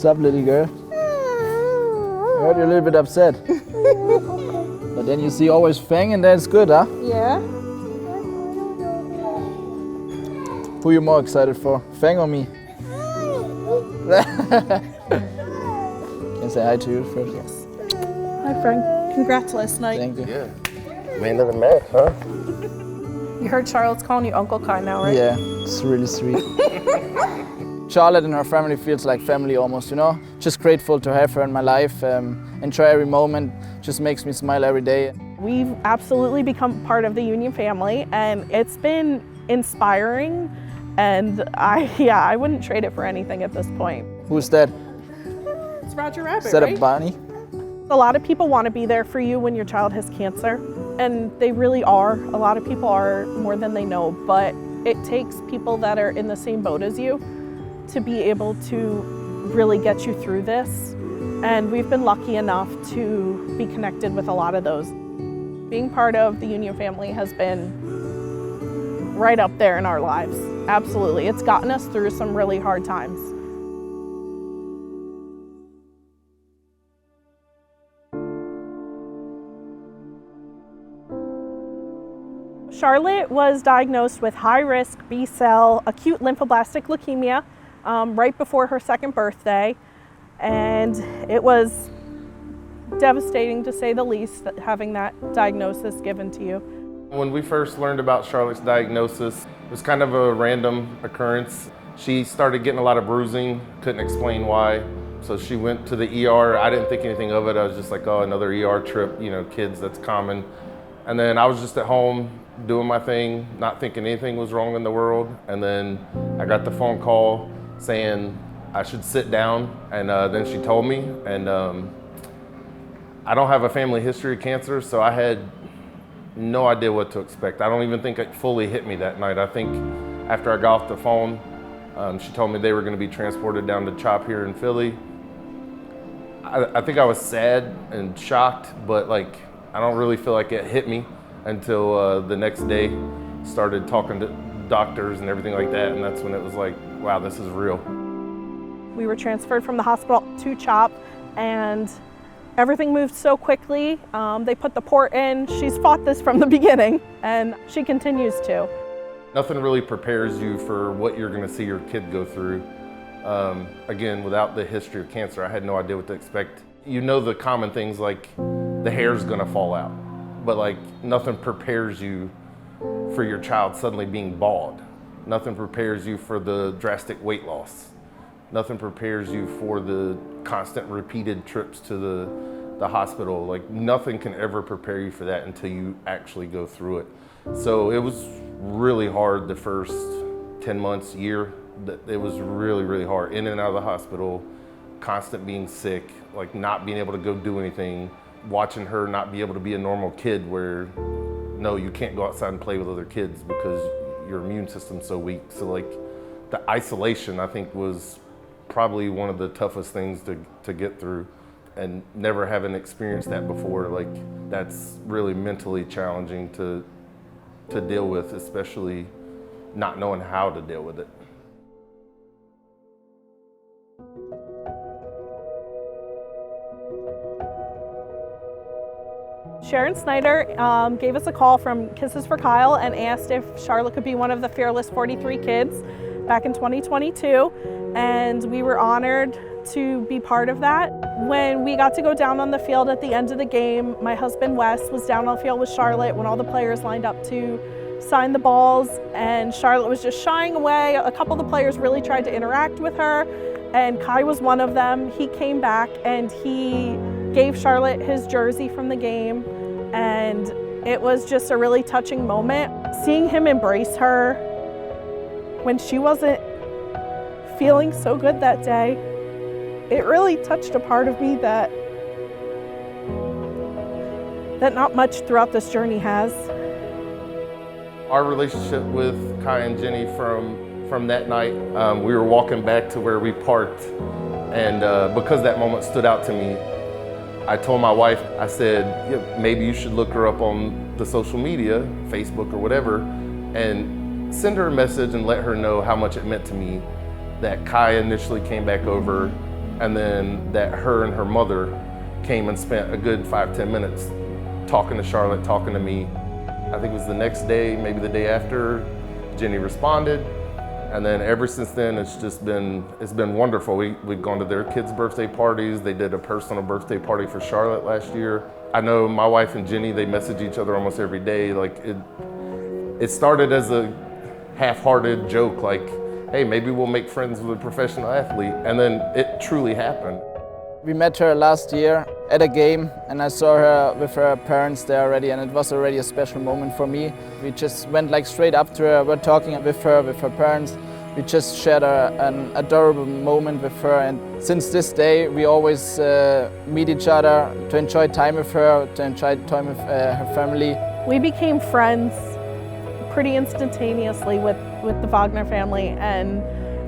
up, little girl? I heard you're a little bit upset. But then you see always Fang and that's good, huh? Yeah. Who you more excited for, Fang or me? Can I say hi to you first? Yes. Hi, Frank. Congrats last night. Thank you. Yeah. Man of the match, huh? You heard Charlotte's calling you Uncle Kai now, right? Yeah, it's really sweet. Charlotte and her family feels like family almost, you know? Just grateful to have her in my life. Enjoy every moment, just makes me smile every day. We've absolutely become part of the Union family, and it's been inspiring, and I wouldn't trade it for anything at this point. Who's that? It's Roger Rabbit, Is that right? a bunny? A lot of people want to be there for you when your child has cancer, and they really are. A lot of people are more than they know, but it takes people that are in the same boat as you to be able to really get you through this. And we've been lucky enough to be connected with a lot of those. Being part of the Union family has been right up there in our lives. Absolutely. It's gotten us through some really hard times. Charlotte was diagnosed with high-risk B-cell acute lymphoblastic leukemia right before her second birthday, and it was devastating to say the least, having that diagnosis given to you. When we first learned about Charlotte's diagnosis, it was kind of a random occurrence. She started getting a lot of bruising, couldn't explain why. So she went to the ER. I didn't think anything of it. I was just like, oh, another ER trip, you know, kids, that's common. And then I was just at home doing my thing, not thinking anything was wrong in the world. And then I got the phone call saying I should sit down. And then she told me, and I don't have a family history of cancer, so I had no idea what to expect. I don't even think it fully hit me that night. I think after I got off the phone, she told me they were gonna be transported down to CHOP here in Philly. I think I was sad and shocked, but like, I don't really feel like it hit me until the next day. Started talking to doctors and everything like that, and that's when it was like, wow, this is real. We were transferred from the hospital to CHOP, and everything moved so quickly. They put the port in. She's fought this from the beginning, and she continues to. Nothing really prepares you for what you're gonna see your kid go through. Again, without the history of cancer, I had no idea what to expect. You know the common things like the hair's gonna fall out, but like nothing prepares you for your child suddenly being bald. Nothing prepares you for the drastic weight loss. Nothing prepares you for the constant repeated trips to the hospital. Like nothing can ever prepare you for that until you actually go through it. So it was really hard the first 10 months, year. It was really, really hard. In and out of the hospital, constant being sick, like not being able to go do anything, watching her not be able to be a normal kid where, no, you can't go outside and play with other kids because your immune system's so weak. So like the isolation, I think, was probably one of the toughest things to get through, and never having experienced that before, like that's really mentally challenging to deal with, especially not knowing how to deal with it. Sharon Snyder gave us a call from Kisses for Kyle and asked if Charlotte could be one of the Fearless 43 kids back in 2022, and we were honored to be part of that. When we got to go down on the field at the end of the game, my husband Wes was down on the field with Charlotte when all the players lined up to sign the balls, and Charlotte was just shying away. A couple of the players really tried to interact with her, and Kai was one of them. He came back and he gave Charlotte his jersey from the game, and it was just a really touching moment. Seeing him embrace her when she wasn't feeling so good that day, it really touched a part of me that not much throughout this journey has. Our relationship with Kai and Jenny from that night, we were walking back to where we parked, and because that moment stood out to me, I told my wife, I said, yeah, maybe you should look her up on the social media, Facebook or whatever, and send her a message and let her know how much it meant to me that Kai initially came back over And then that her and her mother came and spent a good 5-10 minutes talking to Charlotte, talking to me. I think it was the next day, maybe the day after, Jenny responded. And then ever since then, it's been wonderful. We've gone to their kids' birthday parties. They did a personal birthday party for Charlotte last year. I know my wife and Jenny, they message each other almost every day. Like it started as a half-hearted joke, like, hey, maybe we'll make friends with a professional athlete. And then it truly happened. We met her last year at a game, and I saw her with her parents there already, and it was already a special moment for me. We just went like straight up to her, we're talking with her parents. We just shared an adorable moment with her, and since this day we always meet each other to enjoy time with her, to enjoy time with her family. We became friends pretty instantaneously with the Wagner family, and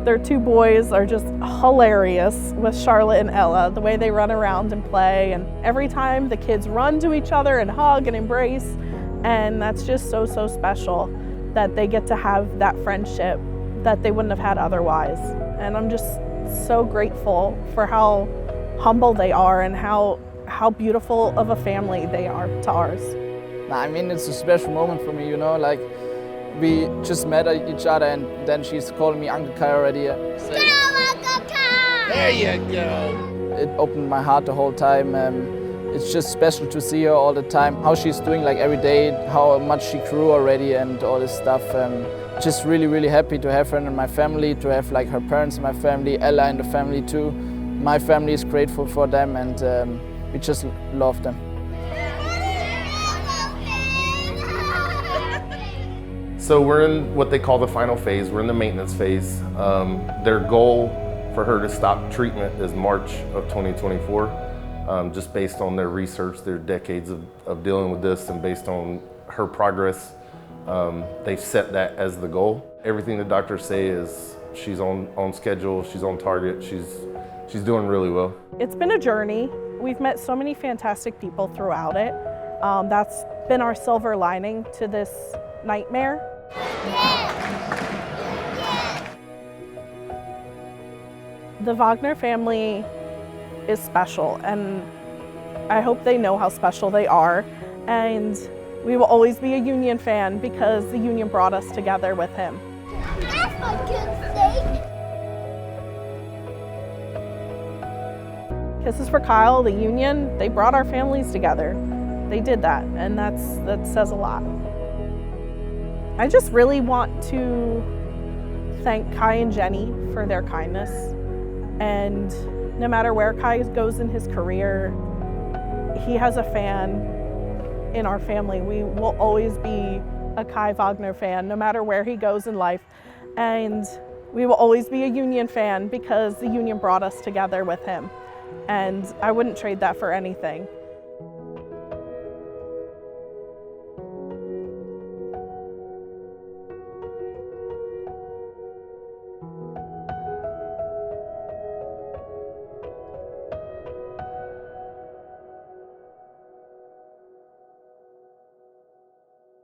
their two boys are just hilarious with Charlotte and Ella, the way they run around and play. And every time the kids run to each other and hug and embrace, and that's just so special that they get to have that friendship that they wouldn't have had otherwise. And I'm just so grateful for how humble they are and how beautiful of a family they are to ours. I mean, it's a special moment for me, you know, like we just met each other, and then she's calling me Uncle Kai already. Go, Uncle Kai! There you go. It opened my heart the whole time. It's just special to see her all the time, how she's doing like every day, how much she grew already and all this stuff. Just really happy to have her in my family, to have like her parents in my family, Ella in the family too. My family is grateful for them, and we just love them. So we're in what they call the final phase. We're in the maintenance phase. Their goal for her to stop treatment is March of 2024, just based on their research, their decades of dealing with this, and based on her progress. They've set that as the goal. Everything the doctors say is she's on schedule, she's on target, she's doing really well. It's been a journey. We've met so many fantastic people throughout it. That's been our silver lining to this nightmare. The Wagner family is special, and I hope they know how special they are. And we will always be a Union fan because the Union brought us together with him. That's a good thing. Kisses for Kyle, the Union, they brought our families together. They did that, and that says a lot. I just really want to thank Kai and Jenny for their kindness. And no matter where Kai goes in his career, he has a fan in our family. We will always be a Kai Wagner fan, no matter where he goes in life. And we will always be a Union fan because the Union brought us together with him. And I wouldn't trade that for anything.